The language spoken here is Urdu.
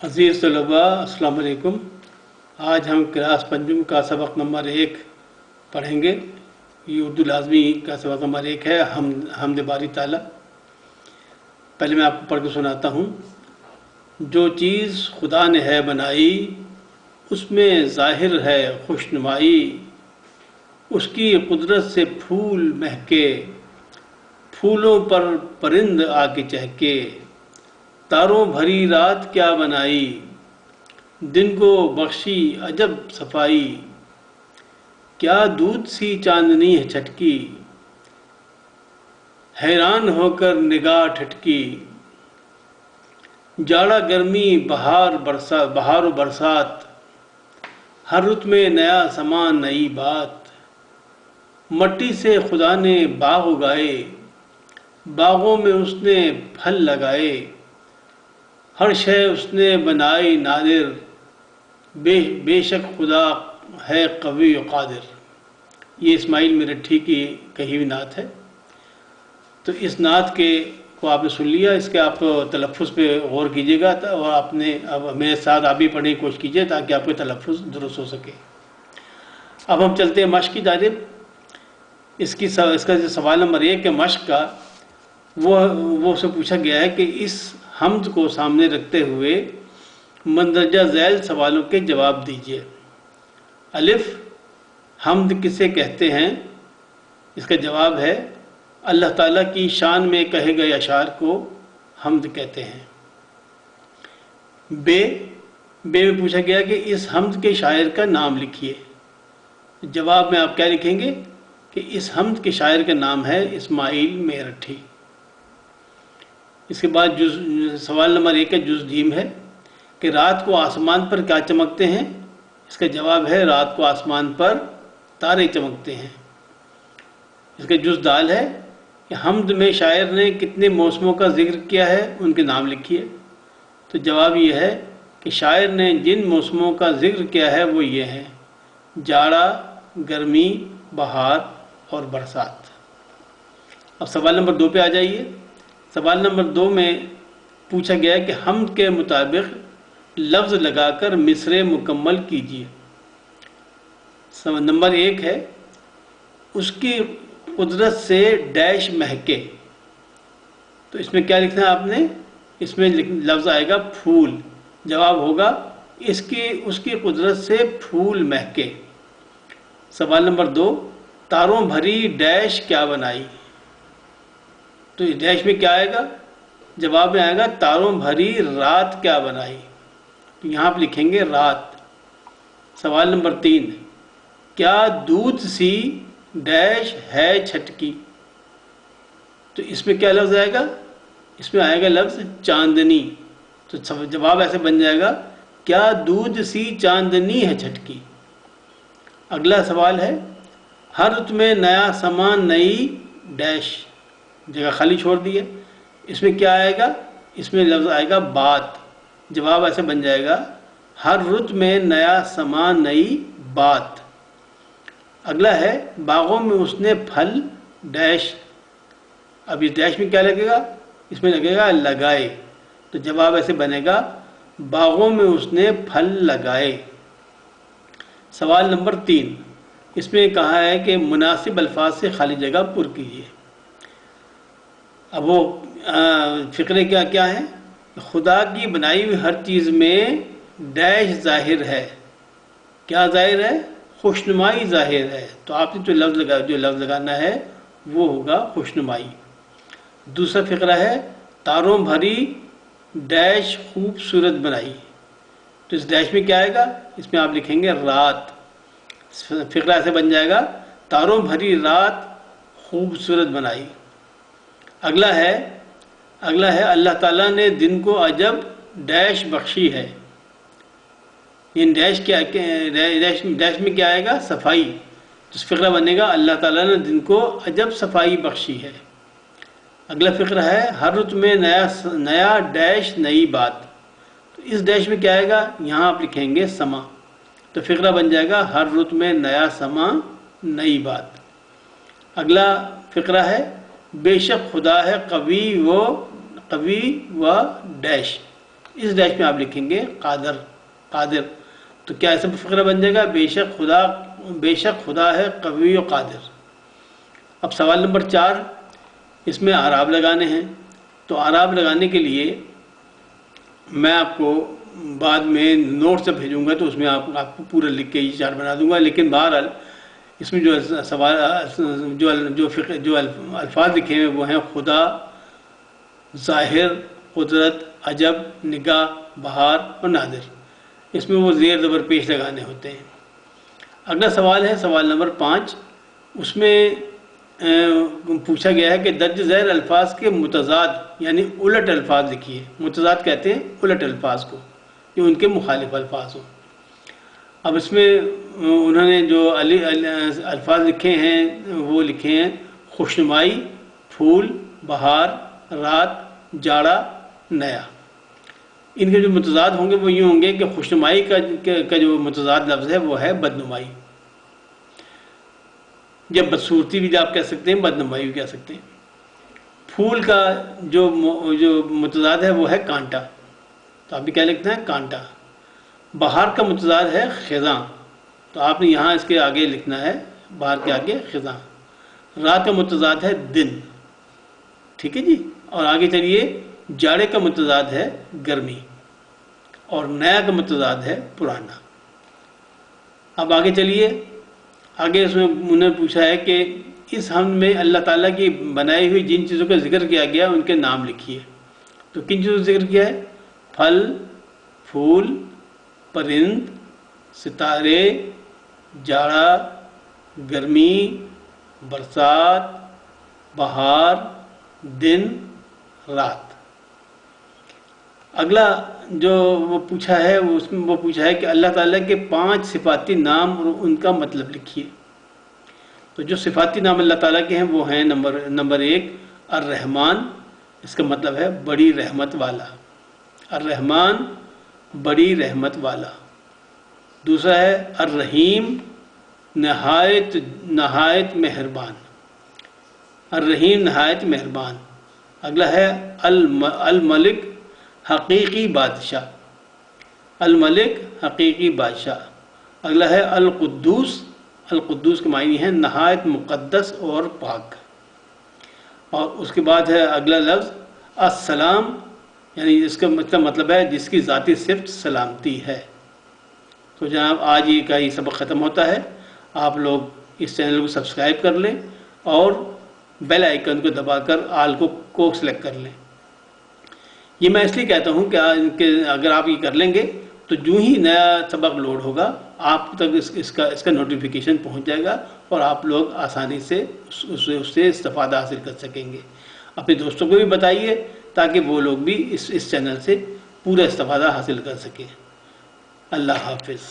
عزیز طلباء السلام علیکم۔ آج ہم کلاس پنجم کا سبق نمبر 1 پڑھیں گے۔ یہ اردو لازمی کا سبق نمبر 1 ہے، حمد باری تعالیٰ۔ پہلے میں آپ کو پڑھ کے سناتا ہوں۔ جو چیز خدا نے ہے بنائی، اس میں ظاہر ہے خوش نمائی، اس کی قدرت سے پھول مہکے، پھولوں پر پرند آ کے چہکے، تاروں بھری رات کیا بنائی، دن کو بخشی عجب صفائی، کیا دودھ سی چاندنی ہے چھٹکی، حیران ہو کر نگاہ ٹھٹکی، جاڑا گرمی بہار و برسات، ہر رت میں نیا سامان نئی بات، مٹی سے خدا نے باغ اگائے، باغوں میں اس نے پھل لگائے، ہر شے اس نے بنائی نادر، بے شک خدا ہے قوی و قادر۔ یہ اسماعیل میرٹھی کی کہی ہوئی نعت ہے۔ تو اس نعت کو آپ نے سن لیا، اس کے آپ تلفظ پہ غور کیجیے گا، اور آپ نے اب میرے ساتھ آپ بھی پڑھنے کی کوشش کیجیے تاکہ آپ کے تلفظ درست ہو سکے۔ اب ہم چلتے ہیں مشق کی جانب۔ اس کا جو سوال نمبر 1 ہے مشق کا، وہ سے پوچھا گیا ہے کہ اس حمد کو سامنے رکھتے ہوئے مندرجہ ذیل سوالوں کے جواب دیجیے۔ الف، حمد کسے کہتے ہیں؟ اس کا جواب ہے اللہ تعالیٰ کی شان میں کہے گئے اشعار کو حمد کہتے ہیں۔ بے میں پوچھا گیا کہ اس حمد کے شاعر کا نام لکھیے۔ جواب میں آپ کیا لکھیں گے کہ اس حمد کے شاعر کا نام ہے اسماعیل میرٹھی۔ اس کے بعد سوال نمبر 1 کا جز ڈ ہے کہ رات کو آسمان پر کیا چمکتے ہیں؟ اس کا جواب ہے رات کو آسمان پر تارے چمکتے ہیں۔ اس کا جز د ہے کہ حمد میں شاعر نے کتنے موسموں کا ذکر کیا ہے، ان کے نام لکھیے۔ تو جواب یہ ہے کہ شاعر نے جن موسموں کا ذکر کیا ہے وہ یہ ہیں: جاڑا، گرمی، بہار اور برسات۔ اب سوال نمبر 2 پہ آ جائیے۔ سوال نمبر 2 میں پوچھا گیا کہ حمد کے مطابق لفظ لگا کر مصرع مکمل کیجیے۔ نمبر 1 ہے اس کی قدرت سے ڈیش مہکے۔ تو اس میں کیا لکھنا ہے آپ نے؟ اس میں لفظ آئے گا پھول۔ جواب ہوگا اس کی قدرت سے پھول مہکے۔ سوال نمبر 2، تاروں بھری ڈیش کیا بنائی؟ تو اس ڈیش میں کیا آئے گا؟ جواب میں آئے گا تاروں بھری رات کیا بنائی۔ تو یہاں آپ لکھیں گے رات۔ سوال نمبر 3، کیا دودھ سی ڈیش ہے چھٹکی؟ تو اس میں کیا لفظ آئے گا؟ اس میں آئے گا لفظ چاندنی۔ تو جواب ایسے بن جائے گا کیا دودھ سی چاندنی ہے چھٹکی۔ اگلا سوال ہے ہر رت میں نیا سامان نئی ڈیش، جگہ خالی چھوڑ دی ہے۔ اس میں کیا آئے گا؟ اس میں لفظ آئے گا بات۔ جواب ایسے بن جائے گا ہر رت میں نیا سامان نئی بات۔ اگلا ہے باغوں میں اس نے پھل ڈیش۔ اب اس ڈیش میں کیا لگے گا؟ اس میں لگے گا لگائے۔ تو جواب ایسے بنے گا باغوں میں اس نے پھل لگائے۔ سوال نمبر 3، اس میں کہا ہے کہ مناسب الفاظ سے خالی جگہ پر کیجیے۔ اب وہ فقرے کیا ہیں؟ خدا کی بنائی ہوئی ہر چیز میں ڈیش ظاہر ہے۔ کیا ظاہر ہے؟ خوشنمائی ظاہر ہے۔ تو آپ نے جو لفظ لگانا ہے وہ ہوگا خوشنمائی۔ دوسرا فقرہ ہے تاروں بھری ڈیش خوبصورت بنائی۔ تو اس ڈیش میں کیا آئے گا؟ اس میں آپ لکھیں گے رات۔ فقرہ ایسے بن جائے گا تاروں بھری رات خوبصورت بنائی۔ اگلا ہے اللہ تعالیٰ نے دن کو عجب ڈیش بخشی ہے۔ ان ڈیش میں کیا آئے گا؟ صفائی۔ تو فقرہ بنے گا اللہ تعالیٰ نے دن کو عجب صفائی بخشی ہے۔ اگلا فقرہ ہے ہر رت میں نیا ڈیش نئی بات۔ تو اس ڈیش میں کیا آئے گا؟ یہاں آپ لکھیں گے سما۔ تو فقرہ بن جائے گا ہر رت میں نیا سما نئی بات۔ اگلا فقرہ ہے بے شک خدا ہے قوی و ڈیش۔ اس ڈیش میں آپ لکھیں گے قادر، قادر. تو کیا ایسا فقرہ بن جائے گا؟ بے شک خدا ہے قوی و قادر. اب سوال نمبر 4، اس میں اعراب لگانے ہیں. تو اعراب لگانے کے لیے میں آپ کو بعد میں نوٹ سے بھیجوں گا، تو اس میں آپ کو پورا لکھ کے یہ چارٹ بنا دوں گا. لیکن بہرحال اس میں جو سوال جو الفاظ لکھے ہیں وہ ہیں خدا، ظاہر، قدرت، عجب، نگاہ، بہار اور نادر. اس میں وہ زیر زبر پیش لگانے ہوتے ہیں. اگلا سوال ہے سوال نمبر 5. اس میں پوچھا گیا ہے کہ درج ذیل الفاظ کے متضاد یعنی الٹ الفاظ لکھیے. متضاد کہتے ہیں الٹ الفاظ کو، جو ان کے مخالف الفاظ ہوں. اب اس میں انہوں نے جو الفاظ لکھے ہیں وہ لکھے ہیں خوشنمائی، پھول، بہار، رات، جاڑا، نیا. ان کے جو متضاد ہوں گے وہ یوں ہوں گے کہ خوشنمائی کا جو متضاد لفظ ہے وہ ہے بدنمائی. جب بدصورتی بھی آپ کہہ سکتے ہیں، بدنمائی بھی کہہ سکتے ہیں. پھول کا جو متضاد ہے وہ ہے کانٹا، تو آپ بھی کیا لکھتے ہیں؟ کانٹا. بہار کا متضاد ہے خزاں، تو آپ نے یہاں اس کے آگے لکھنا ہے، بہار کے آگے خزاں. رات کا متضاد ہے دن. ٹھیک ہے جی. اور آگے چلیے، جاڑے کا متضاد ہے گرمی، اور نیا کا متضاد ہے پرانا. اب آگے چلیے، آگے اس میں انہوں نے پوچھا ہے کہ اس حمد میں اللہ تعالیٰ کی بنائی ہوئی جن چیزوں کا ذکر کیا گیا ان کے نام لکھیے. تو کن چیزوں کا ذکر کیا ہے؟ پھل، پھول، پرند، ستارے، جاڑا، گرمی، برسات، بہار، دن، رات. اگلا جو وہ پوچھا ہے اس میں وہ پوچھا ہے کہ اللہ تعالیٰ کے 5 صفاتی نام اور ان کا مطلب لکھیے. تو جو صفاتی نام اللہ تعالیٰ کے ہیں وہ ہیں نمبر 1 الرحمن، اس کا مطلب ہے بڑی رحمت والا. الرحمن بڑی رحمت والا. دوسرا ہے الرحیم، نہایت مہربان. الرحیم نہایت مہربان. اگلا ہے الملک، حقیقی بادشاہ. الملک حقیقی بادشاہ. اگلا ہے القدوس. القدوس کے معنی ہے نہایت مقدس اور پاک. اور اس کے بعد ہے اگلا لفظ السلام، یعنی اس کا مطلب ہے جس کی ذاتی صفت سلامتی ہے. تو جناب آج یہ سبق ختم ہوتا ہے. آپ لوگ اس چینل کو سبسکرائب کر لیں اور بیل آئیکن کو دبا کر آل کو سلیکٹ کر لیں. یہ میں اس لیے کہتا ہوں کہ اگر آپ یہ کر لیں گے تو جو ہی نیا سبق لوڈ ہوگا آپ تک اس کا نوٹیفیکیشن پہنچ جائے گا اور آپ لوگ آسانی سے اس سے استفادہ حاصل کر سکیں گے. اپنے دوستوں کو بھی بتائیے تاکہ وہ لوگ بھی اس چینل سے پورا استفادہ حاصل کر سکیں. اللہ حافظ.